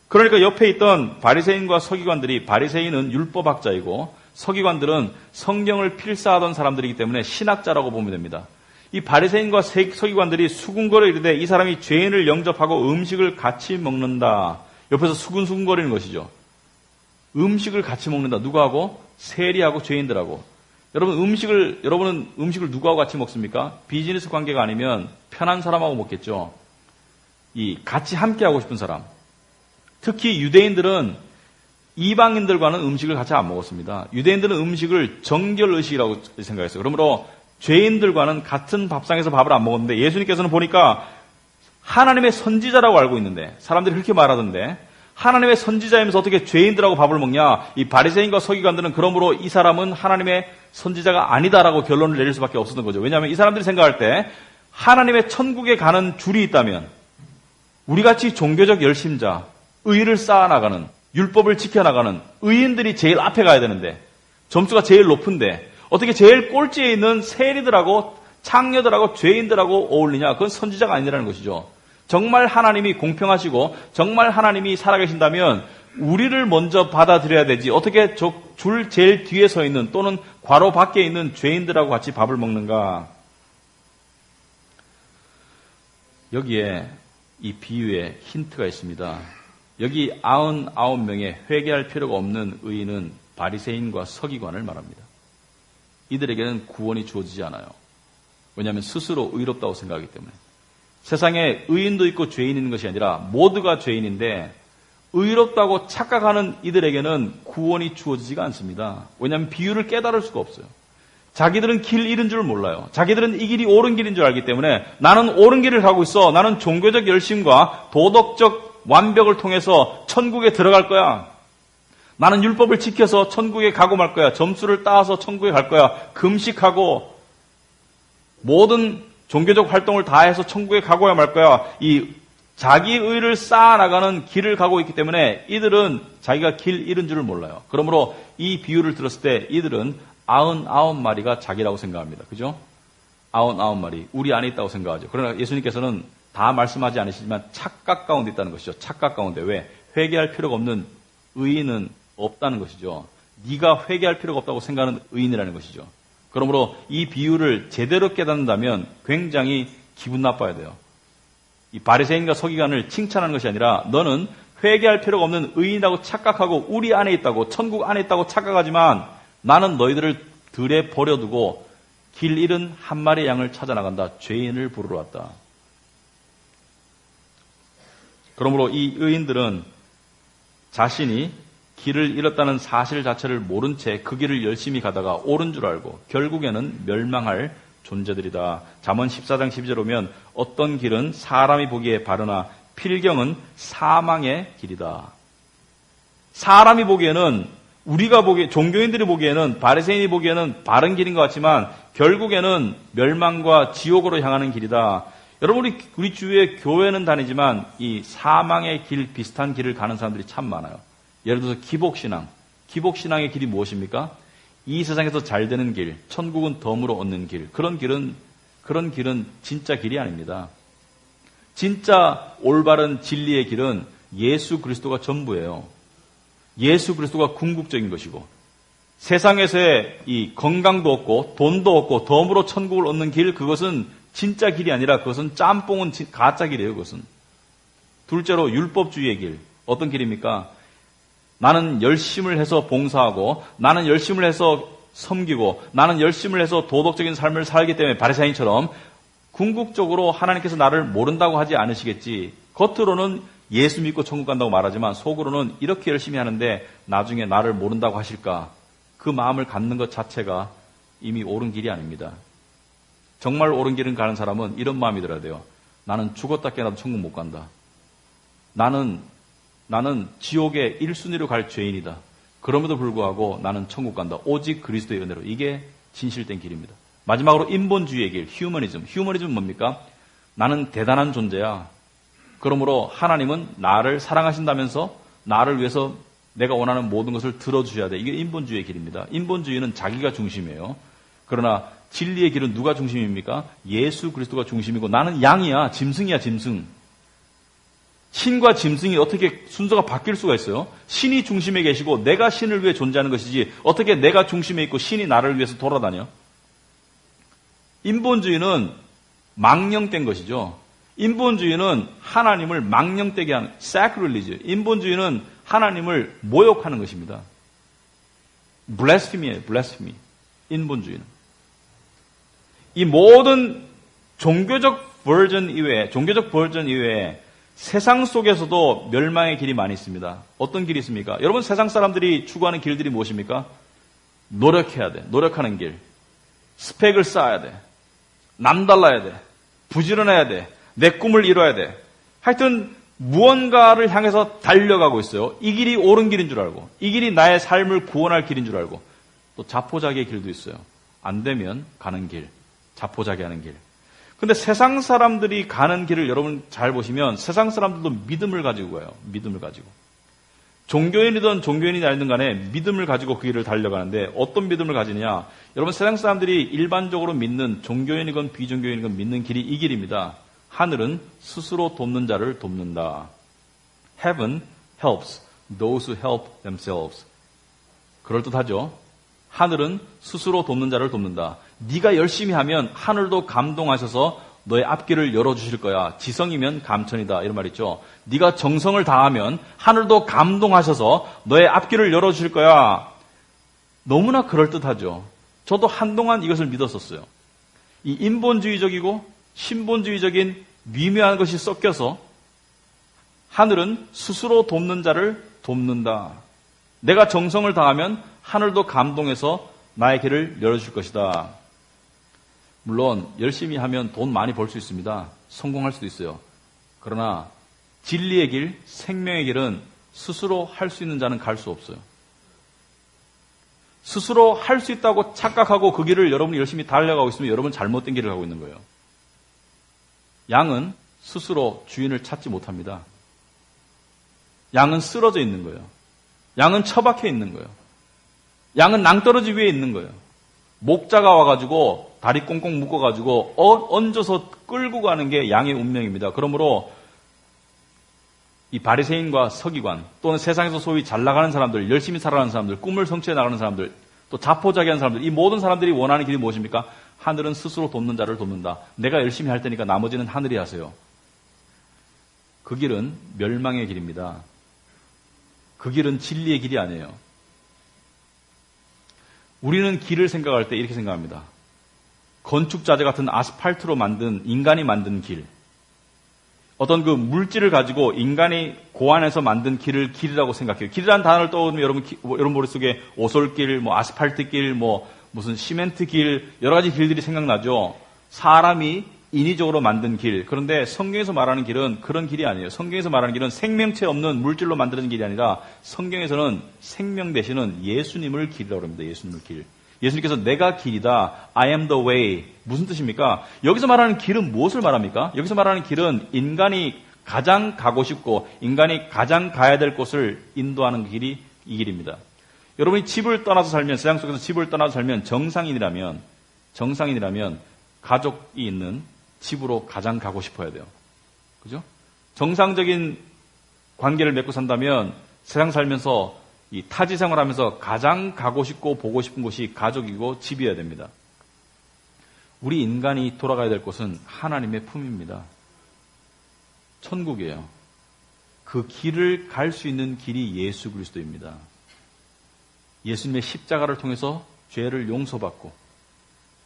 S1: 그러니까 옆에 있던 바리새인과 서기관들이, 바리새인은 율법학자이고 서기관들은 성경을 필사하던 사람들이기 때문에 신학자라고 보면 됩니다. 이 바리새인과 서기관들이 수군거려 이르되 이 사람이 죄인을 영접하고 음식을 같이 먹는다. 옆에서 수군거리는 것이죠. 음식을 같이 먹는다. 누구하고? 세리하고 죄인들하고. 여러분은 음식을 누구하고 같이 먹습니까? 비즈니스 관계가 아니면 편한 사람하고 먹겠죠. 같이 함께 하고 싶은 사람. 특히 유대인들은 이방인들과는 음식을 같이 안 먹었습니다. 유대인들은 음식을 정결의식이라고 생각했어요. 그러므로 죄인들과는 같은 밥상에서 밥을 안 먹었는데 예수님께서는 보니까 하나님의 선지자라고 알고 있는데 사람들이 그렇게 말하던데 하나님의 선지자이면서 어떻게 죄인들하고 밥을 먹냐? 이 바리새인과 서기관들은 그러므로 이 사람은 하나님의 선지자가 아니다라고 결론을 내릴 수밖에 없었던 거죠. 왜냐하면 이 사람들이 생각할 때 하나님의 천국에 가는 줄이 있다면 우리같이 종교적 열심자, 의를 쌓아나가는, 율법을 지켜나가는 의인들이 제일 앞에 가야 되는데 점수가 제일 높은데 어떻게 제일 꼴찌에 있는 세리들하고 창녀들하고 죄인들하고 어울리냐? 그건 선지자가 아니라는 것이죠. 정말 하나님이 공평하시고 정말 하나님이 살아계신다면 우리를 먼저 받아들여야 되지 어떻게 줄 제일 뒤에 서 있는 또는 괄호 밖에 있는 죄인들하고 같이 밥을 먹는가? 여기에 이 비유에 힌트가 있습니다. 여기 99명의 회개할 필요가 없는 의인은 바리새인과 서기관을 말합니다. 이들에게는 구원이 주어지지 않아요. 왜냐하면 스스로 의롭다고 생각하기 때문에. 세상에 의인도 있고 죄인이 있는 것이 아니라 모두가 죄인인데 의롭다고 착각하는 이들에게는 구원이 주어지지가 않습니다. 왜냐하면 비유를 깨달을 수가 없어요. 자기들은 길 잃은 줄 몰라요. 자기들은 이 길이 옳은 길인 줄 알기 때문에 나는 옳은 길을 가고 있어. 나는 종교적 열심과 도덕적 완벽을 통해서 천국에 들어갈 거야. 나는 율법을 지켜서 천국에 가고 말 거야. 점수를 따서 천국에 갈 거야. 금식하고 모든 종교적 활동을 다해서 천국에 가고야 말 거야. 이 자기 의를 쌓아나가는 길을 가고 있기 때문에 이들은 자기가 길 잃은 줄을 몰라요. 그러므로 이 비유를 들었을 때 이들은 99마리가 자기라고 생각합니다. 그죠? 99마리. 우리 안에 있다고 생각하죠. 그러나 예수님께서는 다 말씀하지 않으시지만 착각 가운데 있다는 것이죠. 착각 가운데. 왜? 회개할 필요가 없는 의인은 없다는 것이죠. 네가 회개할 필요가 없다고 생각하는 의인이라는 것이죠. 그러므로 이 비유를 제대로 깨닫는다면 굉장히 기분 나빠야 돼요. 이 바리새인과 서기관을 칭찬하는 것이 아니라 너는 회개할 필요가 없는 의인이라고 착각하고 우리 안에 있다고 천국 안에 있다고 착각하지만 나는 너희들을 들에 버려두고 길 잃은 한 마리의 양을 찾아 나간다. 죄인을 부르러 왔다. 그러므로 이 의인들은 자신이 길을 잃었다는 사실 자체를 모른 채 그 길을 열심히 가다가 옳은 줄 알고 결국에는 멸망할 존재들이다. 잠언 14장 12절 오면 어떤 길은 사람이 보기에 바르나 필경은 사망의 길이다. 사람이 보기에는 우리가 보기에 종교인들이 보기에는 바리새인이 보기에는 바른 길인 것 같지만 결국에는 멸망과 지옥으로 향하는 길이다. 여러분 우리 주위에 교회는 다니지만 이 사망의 길 비슷한 길을 가는 사람들이 참 많아요. 예를 들어서 기복신앙. 기복신앙의 길이 무엇입니까? 이 세상에서 잘 되는 길, 천국은 덤으로 얻는 길. 그런 길은 진짜 길이 아닙니다. 진짜 올바른 진리의 길은 예수 그리스도가 전부예요. 예수 그리스도가 궁극적인 것이고 세상에서의 이 건강도 없고 돈도 없고 덤으로 천국을 얻는 길, 그것은 진짜 길이 아니라 그것은 짬뽕은 가짜 길이에요. 그것은. 둘째로 율법주의의 길. 어떤 길입니까? 나는 열심을 해서 봉사하고 나는 열심을 해서 섬기고 나는 열심을 해서 도덕적인 삶을 살기 때문에 바리새인처럼 궁극적으로 하나님께서 나를 모른다고 하지 않으시겠지. 겉으로는 예수 믿고 천국 간다고 말하지만 속으로는 이렇게 열심히 하는데 나중에 나를 모른다고 하실까? 그 마음을 갖는 것 자체가 이미 옳은 길이 아닙니다. 정말 옳은 길을 가는 사람은 이런 마음이 들어야 돼요. 나는 죽었다 깨어나도 천국 못 간다. 나는 지옥의 1순위로 갈 죄인이다. 그럼에도 불구하고 나는 천국 간다. 오직 그리스도의 은혜로. 이게 진실된 길입니다. 마지막으로 인본주의의 길, 휴머니즘. 휴머니즘은 뭡니까? 나는 대단한 존재야. 그러므로 하나님은 나를 사랑하신다면서 나를 위해서 내가 원하는 모든 것을 들어주셔야 돼. 이게 인본주의의 길입니다. 인본주의는 자기가 중심이에요. 그러나 진리의 길은 누가 중심입니까? 예수 그리스도가 중심이고 나는 양이야. 짐승이야, 짐승. 신과 짐승이 어떻게 순서가 바뀔 수가 있어요? 신이 중심에 계시고 내가 신을 위해 존재하는 것이지 어떻게 내가 중심에 있고 신이 나를 위해서 돌아다녀? 인본주의는 망령된 것이죠. 인본주의는 하나님을 망령되게 하는 sacrilege. 인본주의는 하나님을 모욕하는 것입니다. blasphemy예요. blasphemy. 인본주의는. 이 모든 종교적 버전 이외에 세상 속에서도 멸망의 길이 많이 있습니다. 어떤 길이 있습니까? 여러분, 세상 사람들이 추구하는 길들이 무엇입니까? 노력해야 돼. 노력하는 길. 스펙을 쌓아야 돼. 남달라야 돼. 부지런해야 돼. 내 꿈을 이뤄야 돼. 하여튼 무언가를 향해서 달려가고 있어요. 이 길이 옳은 길인 줄 알고, 이 길이 나의 삶을 구원할 길인 줄 알고, 또 자포자기의 길도 있어요. 안 되면 가는 길, 자포자기하는 길. 근데 세상 사람들이 가는 길을 여러분 잘 보시면 세상 사람들도 믿음을 가지고 가요. 믿음을 가지고. 종교인이든 종교인이 아니든 간에 믿음을 가지고 그 길을 달려가는데 어떤 믿음을 가지느냐. 여러분, 세상 사람들이 일반적으로 믿는, 종교인이건 비종교인이건 믿는 길이 이 길입니다. 하늘은 스스로 돕는 자를 돕는다. Heaven helps those who help themselves. 그럴듯하죠? 하늘은 스스로 돕는 자를 돕는다. 네가 열심히 하면 하늘도 감동하셔서 너의 앞길을 열어주실 거야. 지성이면 감천이다. 이런 말 있죠. 네가 정성을 다하면 하늘도 감동하셔서 너의 앞길을 열어주실 거야. 너무나 그럴듯하죠. 저도 한동안 이것을 믿었었어요. 이 인본주의적이고 신본주의적인 미묘한 것이 섞여서 하늘은 스스로 돕는 자를 돕는다. 내가 정성을 다하면 하늘도 감동해서 나의 길을 열어줄 것이다. 물론 열심히 하면 돈 많이 벌 수 있습니다. 성공할 수도 있어요. 그러나 진리의 길, 생명의 길은 스스로 할 수 있는 자는 갈 수 없어요. 스스로 할 수 있다고 착각하고 그 길을 여러분이 열심히 달려가고 있으면 여러분은 잘못된 길을 가고 있는 거예요. 양은 스스로 주인을 찾지 못합니다. 양은 쓰러져 있는 거예요. 양은 처박혀 있는 거예요. 양은 낭떠러지 위에 있는 거예요. 목자가 와가지고 다리 꽁꽁 묶어가지고 얹어서 끌고 가는 게 양의 운명입니다. 그러므로 이 바리새인과 서기관 또는 세상에서 소위 잘 나가는 사람들, 열심히 살아가는 사람들, 꿈을 성취해 나가는 사람들, 또 자포자기한 사람들, 이 모든 사람들이 원하는 길이 무엇입니까? 하늘은 스스로 돕는 자를 돕는다. 내가 열심히 할 테니까 나머지는 하늘이 하세요. 그 길은 멸망의 길입니다. 그 길은 진리의 길이 아니에요. 우리는 길을 생각할 때 이렇게 생각합니다. 건축자재 같은 아스팔트로 만든, 인간이 만든 길. 어떤 그 물질을 가지고 인간이 고안해서 만든 길을 길이라고 생각해요. 길이라는 단어를 떠오르면 여러분 머릿속에 오솔길, 아스팔트길, 무슨 시멘트 길, 여러 가지 길들이 생각나죠. 사람이 인위적으로 만든 길. 그런데 성경에서 말하는 길은 그런 길이 아니에요. 성경에서 말하는 길은 생명체 없는 물질로 만드는 길이 아니라 성경에서는 생명 되시는 예수님을 길이라고 합니다. 예수님을 길. 예수님께서 내가 길이다. I am the way. 무슨 뜻입니까? 여기서 말하는 길은 무엇을 말합니까? 여기서 말하는 길은 인간이 가장 가고 싶고 인간이 가장 가야 될 곳을 인도하는 길이 이 길입니다. 여러분이 집을 떠나서 살면, 세상 속에서 집을 떠나서 살면 정상인이라면 가족이 있는 집으로 가장 가고 싶어야 돼요. 그죠? 정상적인 관계를 맺고 산다면 세상 살면서 이 타지 생활하면서 가장 가고 싶고 보고 싶은 곳이 가족이고 집이어야 됩니다. 우리 인간이 돌아가야 될 곳은 하나님의 품입니다. 천국이에요. 그 길을 갈 수 있는 길이 예수 그리스도입니다. 예수님의 십자가를 통해서 죄를 용서받고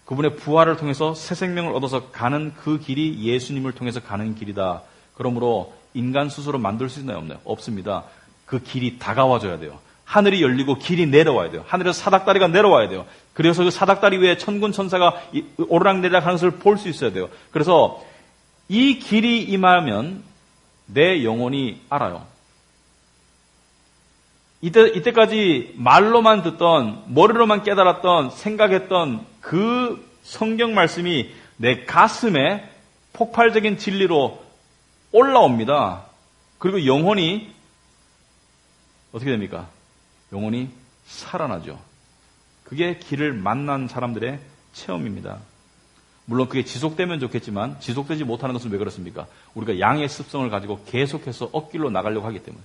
S1: 그분의 부활을 통해서 새 생명을 얻어서 가는 그 길이 예수님을 통해서 가는 길이다. 그러므로 인간 스스로 만들 수 있나요? 없나요? 없습니다. 그 길이 다가와줘야 돼요. 하늘이 열리고 길이 내려와야 돼요. 하늘에서 사닥다리가 내려와야 돼요. 그래서 그 사닥다리 위에 천군 천사가 오르락내리락 하는 것을 볼 수 있어야 돼요. 그래서 이 길이 임하면 내 영혼이 알아요. 이때까지 말로만 듣던, 머리로만 깨달았던, 생각했던 그 성경 말씀이 내 가슴에 폭발적인 진리로 올라옵니다. 그리고 영혼이 어떻게 됩니까? 영혼이 살아나죠. 그게 길을 만난 사람들의 체험입니다. 물론 그게 지속되면 좋겠지만 지속되지 못하는 것은 왜 그렇습니까? 우리가 양의 습성을 가지고 계속해서 억길로 나가려고 하기 때문에.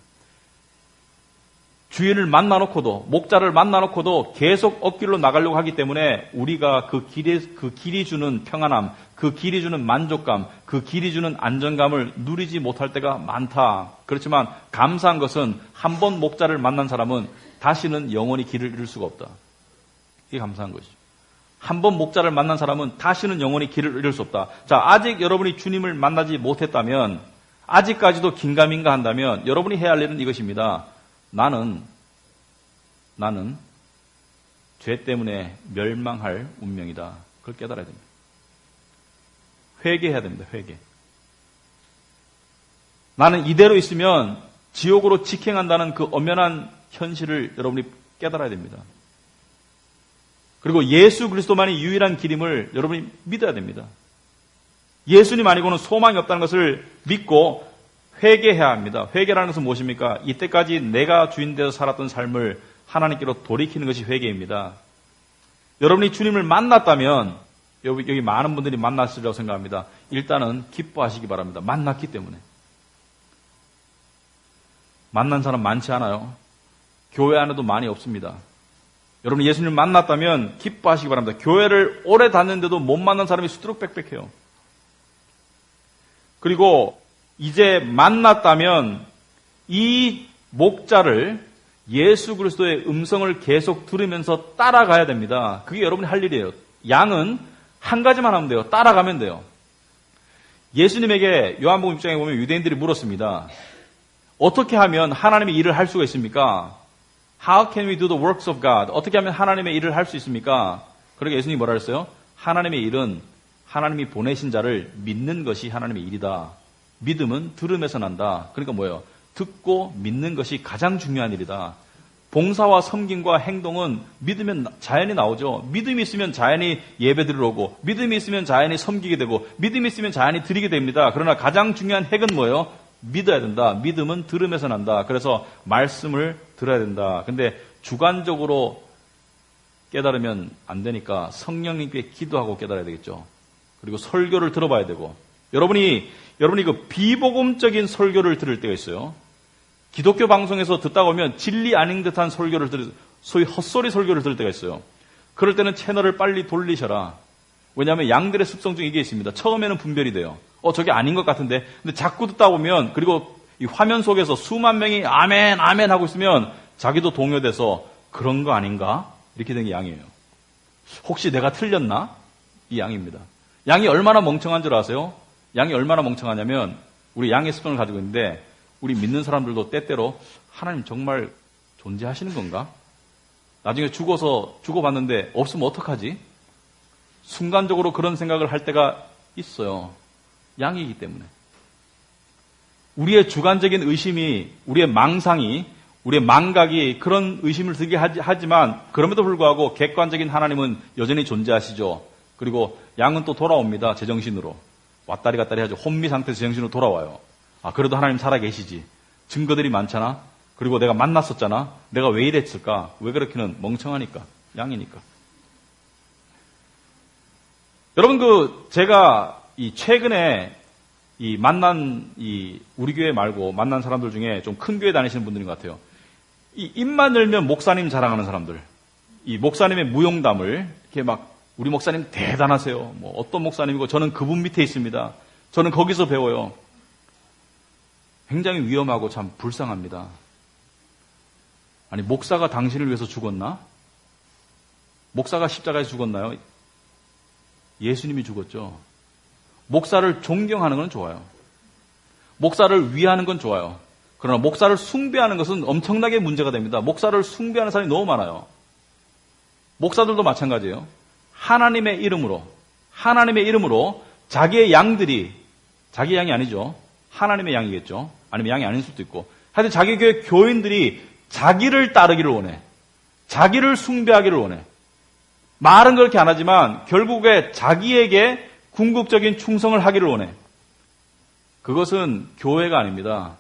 S1: 주인을 만나놓고도, 목자를 만나놓고도 계속 억길로 나가려고 하기 때문에 우리가 그 길이 주는 평안함, 그 길이 주는 만족감, 그 길이 주는 안정감을 누리지 못할 때가 많다. 그렇지만 감사한 것은 한 번 목자를 만난 사람은 다시는 영원히 길을 잃을 수가 없다. 이게 감사한 것이죠. 한 번 목자를 만난 사람은 다시는 영원히 길을 잃을 수 없다. 자, 아직 여러분이 주님을 만나지 못했다면, 아직까지도 긴가민가 한다면 여러분이 해야 할 일은 이것입니다. 나는 죄 때문에 멸망할 운명이다. 그걸 깨달아야 됩니다. 회개해야 됩니다. 회개. 나는 이대로 있으면 지옥으로 직행한다는 그 엄연한 현실을 여러분이 깨달아야 됩니다. 그리고 예수 그리스도만이 유일한 길임을 여러분이 믿어야 됩니다. 예수님 아니고는 소망이 없다는 것을 믿고 회개해야 합니다. 회개라는 것은 무엇입니까? 이때까지 내가 주인 되어 살았던 삶을 하나님께로 돌이키는 것이 회개입니다. 여러분이 주님을 만났다면 여기 많은 분들이 만났으리라고 생각합니다. 일단은 기뻐하시기 바랍니다. 만났기 때문에. 만난 사람 많지 않아요. 교회 안에도 많이 없습니다. 여러분 예수님 만났다면 기뻐하시기 바랍니다. 교회를 오래 다녔는데도 못 만난 사람이 수두룩빽빽해요. 그리고 이제 만났다면 이 목자를 예수 그리스도의 음성을 계속 들으면서 따라가야 됩니다. 그게 여러분이 할 일이에요. 양은 한 가지만 하면 돼요. 따라가면 돼요. 예수님에게 요한복음 6장에 보면 유대인들이 물었습니다. 어떻게 하면 하나님의 일을 할 수가 있습니까? How can we do the works of God? 어떻게 하면 하나님의 일을 할 수 있습니까? 그러니까 예수님이 뭐라 그랬어요? 하나님의 일은 하나님이 보내신 자를 믿는 것이 하나님의 일이다. 믿음은 들음에서 난다. 그러니까 뭐예요? 듣고 믿는 것이 가장 중요한 일이다. 봉사와 섬김과 행동은 믿으면 자연히 나오죠. 믿음이 있으면 자연히 예배 드리러 오고, 믿음이 있으면 자연히 섬기게 되고, 믿음이 있으면 자연히 드리게 됩니다. 그러나 가장 중요한 핵은 뭐예요? 믿어야 된다. 믿음은 들음에서 난다. 그래서 말씀을 들어야 된다. 근데 주관적으로 깨달으면 안 되니까 성령님께 기도하고 깨달아야 되겠죠. 그리고 설교를 들어봐야 되고, 여러분이 그 비복음적인 설교를 들을 때가 있어요. 기독교 방송에서 듣다 보면 진리 아닌 듯한 설교를 소위 헛소리 설교를 들을 때가 있어요. 그럴 때는 채널을 빨리 돌리셔라. 왜냐하면 양들의 습성 중에 이게 있습니다. 처음에는 분별이 돼요. 저게 아닌 것 같은데. 근데 자꾸 듣다 보면, 그리고 이 화면 속에서 수만 명이 아멘, 아멘 하고 있으면 자기도 동요돼서 그런 거 아닌가? 이렇게 된 게 양이에요. 혹시 내가 틀렸나? 이 양입니다. 양이 얼마나 멍청한 줄 아세요? 양이 얼마나 멍청하냐면, 우리 양의 습성을 가지고 있는데, 우리 믿는 사람들도 때때로 하나님 정말 존재하시는 건가? 나중에 죽어봤는데 없으면 어떡하지? 순간적으로 그런 생각을 할 때가 있어요. 양이기 때문에. 우리의 주관적인 의심이, 우리의 망상이, 우리의 망각이 그런 의심을 들게 하지만 그럼에도 불구하고 객관적인 하나님은 여전히 존재하시죠. 그리고 양은 또 돌아옵니다. 제정신으로. 왔다리 갔다리 하죠. 혼미 상태에서 제정신으로 돌아와요. 그래도 하나님 살아계시지. 증거들이 많잖아. 그리고 내가 만났었잖아. 내가 왜 이랬을까? 왜 그렇게는? 멍청하니까. 양이니까. 여러분 제가 최근에 만난 우리 교회 말고 만난 사람들 중에 좀 큰 교회 다니시는 분들인 것 같아요. 입만 열면 목사님 자랑하는 사람들. 목사님의 무용담을 이렇게 막 우리 목사님 대단하세요. 뭐 어떤 목사님이고 저는 그분 밑에 있습니다. 저는 거기서 배워요. 굉장히 위험하고 참 불쌍합니다. 아니, 목사가 당신을 위해서 죽었나? 목사가 십자가에서 죽었나요? 예수님이 죽었죠. 목사를 존경하는 건 좋아요. 목사를 위하는 건 좋아요. 그러나 목사를 숭배하는 것은 엄청나게 문제가 됩니다. 목사를 숭배하는 사람이 너무 많아요. 목사들도 마찬가지예요. 하나님의 이름으로 자기의 양들이, 자기 양이 아니죠. 하나님의 양이겠죠. 아니면 양이 아닐 수도 있고. 하여튼 자기 교회 교인들이 자기를 따르기를 원해. 자기를 숭배하기를 원해. 말은 그렇게 안 하지만 결국에 자기에게 궁극적인 충성을 하기를 원해. 그것은 교회가 아닙니다.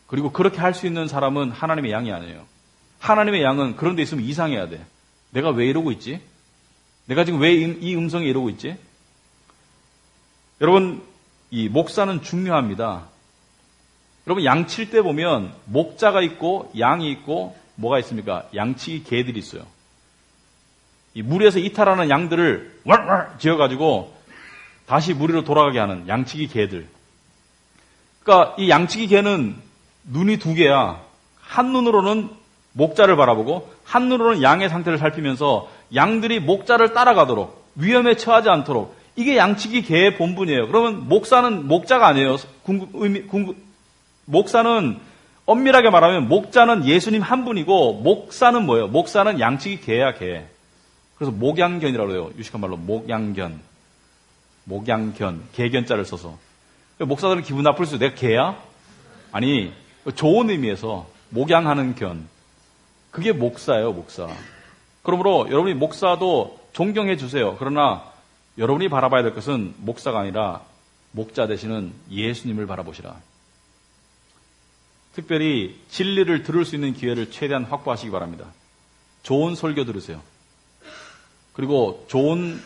S1: 그리고 그렇게 할 수 있는 사람은 하나님의 양이 아니에요. 하나님의 양은 그런 데 있으면 이상해야 돼. 내가 왜 이러고 있지? 내가 지금 왜 이 음성이 이러고 있지? 여러분, 이 목사는 중요합니다. 여러분, 양칠 때 보면 목자가 있고 양이 있고 뭐가 있습니까? 양치기 개들이 있어요. 이 무리에서 이탈하는 양들을 왈왈 지어가지고 다시 무리로 돌아가게 하는 양치기 개들. 그러니까 이 양치기 개는 눈이 두 개야. 한 눈으로는 목자를 바라보고 한 눈으로는 양의 상태를 살피면서 양들이 목자를 따라가도록, 위험에 처하지 않도록 이게 양치기 개의 본분이에요. 그러면 목사는 목자가 아니에요. 목사는 엄밀하게 말하면 목자는 예수님 한 분이고 목사는 뭐예요? 목사는 양치기 개야, 개. 그래서 목양견이라고 해요. 유식한 말로 목양견. 목양견. 개견자를 써서. 목사들은 기분 나쁠 수 있어요. 내가 개야? 아니, 좋은 의미에서 목양하는 견. 그게 목사예요, 목사. 그러므로 여러분이 목사도 존경해 주세요. 그러나 여러분이 바라봐야 될 것은 목사가 아니라 목자 되시는 예수님을 바라보시라. 특별히 진리를 들을 수 있는 기회를 최대한 확보하시기 바랍니다. 좋은 설교 들으세요. 그리고 좋은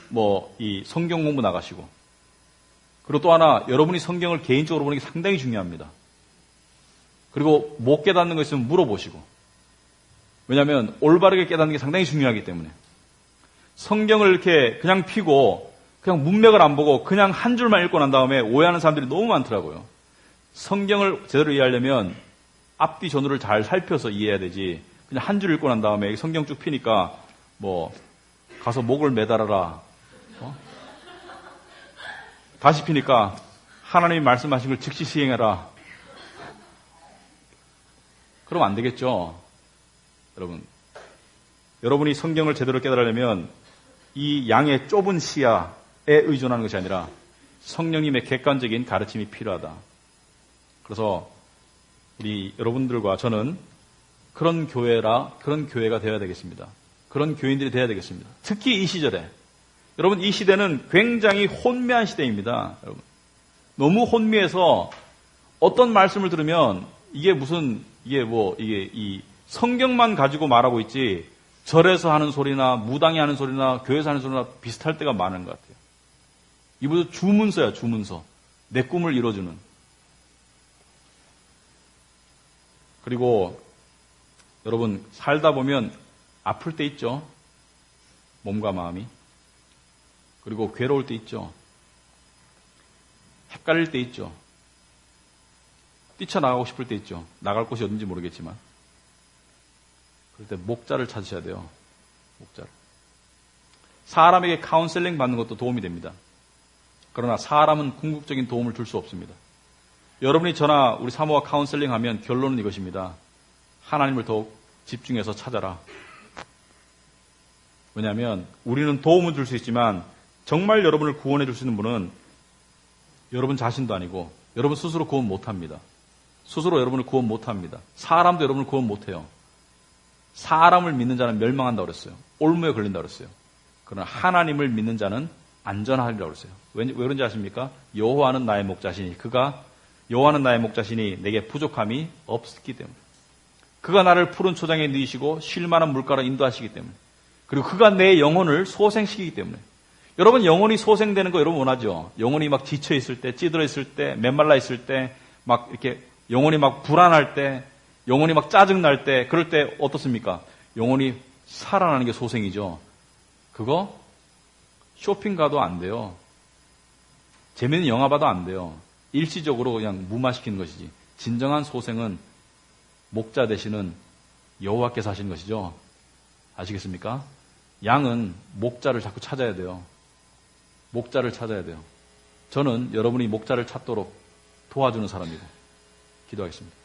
S1: 이 성경 공부 나가시고, 그리고 또 하나 여러분이 성경을 개인적으로 보는 게 상당히 중요합니다. 그리고 못 깨닫는 거 있으면 물어보시고, 왜냐하면 올바르게 깨닫는 게 상당히 중요하기 때문에. 성경을 이렇게 그냥 피고 그냥 문맥을 안 보고 그냥 한 줄만 읽고 난 다음에 오해하는 사람들이 너무 많더라고요. 성경을 제대로 이해하려면 앞뒤 전후를 잘 살펴서 이해해야 되지, 그냥 한 줄 읽고 난 다음에 성경 쭉 피니까 가서 목을 매달아라, 다시 피니까 하나님이 말씀하신 걸 즉시 시행해라. 그럼 안 되겠죠. 여러분이 성경을 제대로 깨달으려면 이 양의 좁은 시야에 의존하는 것이 아니라 성령님의 객관적인 가르침이 필요하다. 그래서 우리 여러분들과 저는 그런 교회가 되어야 되겠습니다. 그런 교인들이 되어야 되겠습니다. 특히 이 시절에. 여러분, 이 시대는 굉장히 혼미한 시대입니다. 여러분, 너무 혼미해서 어떤 말씀을 들으면 이게 이 성경만 가지고 말하고 있지, 절에서 하는 소리나 무당이 하는 소리나 교회에서 하는 소리나 비슷할 때가 많은 것 같아요. 이보다 주문서야, 주문서. 내 꿈을 이뤄주는. 그리고 여러분, 살다 보면 아플 때 있죠. 몸과 마음이. 그리고 괴로울 때 있죠. 헷갈릴 때 있죠. 뛰쳐나가고 싶을 때 있죠. 나갈 곳이 어딘지 모르겠지만. 그럴 때 목자를 찾으셔야 돼요. 목자를. 사람에게 카운셀링 받는 것도 도움이 됩니다. 그러나 사람은 궁극적인 도움을 줄 수 없습니다. 여러분이 저나 우리 사모와 카운셀링 하면 결론은 이것입니다. 하나님을 더욱 집중해서 찾아라. 왜냐하면 우리는 도움을 줄 수 있지만 정말 여러분을 구원해 줄 수 있는 분은 여러분 자신도 아니고 여러분 스스로 구원 못합니다. 스스로 여러분을 구원 못합니다. 사람도 여러분을 구원 못해요. 사람을 믿는 자는 멸망한다고 그랬어요. 올무에 걸린다고 그랬어요. 그러나 하나님을 믿는 자는 안전하리라고 그랬어요. 왜 그런지 아십니까? 여호와는 나의 목자시니 내게 부족함이 없기 때문에. 그가 나를 푸른 초장에 누이시고 쉴 만한 물가로 인도하시기 때문에. 그리고 그가 내 영혼을 소생시키기 때문에. 여러분, 영혼이 소생되는 거 여러분 원하죠? 영혼이 막 지쳐 있을 때, 찌들어 있을 때, 메말라 있을 때, 막 이렇게 영혼이 막 불안할 때, 영혼이 막 짜증날 때, 그럴 때 어떻습니까? 영혼이 살아나는 게 소생이죠. 그거 쇼핑 가도 안 돼요. 재미있는 영화 봐도 안 돼요. 일시적으로 그냥 무마시키는 것이지. 진정한 소생은 목자 되시는 여호와께서 하시는 것이죠. 아시겠습니까? 양은 목자를 자꾸 찾아야 돼요. 목자를 찾아야 돼요. 저는 여러분이 목자를 찾도록 도와주는 사람이고 기도하겠습니다.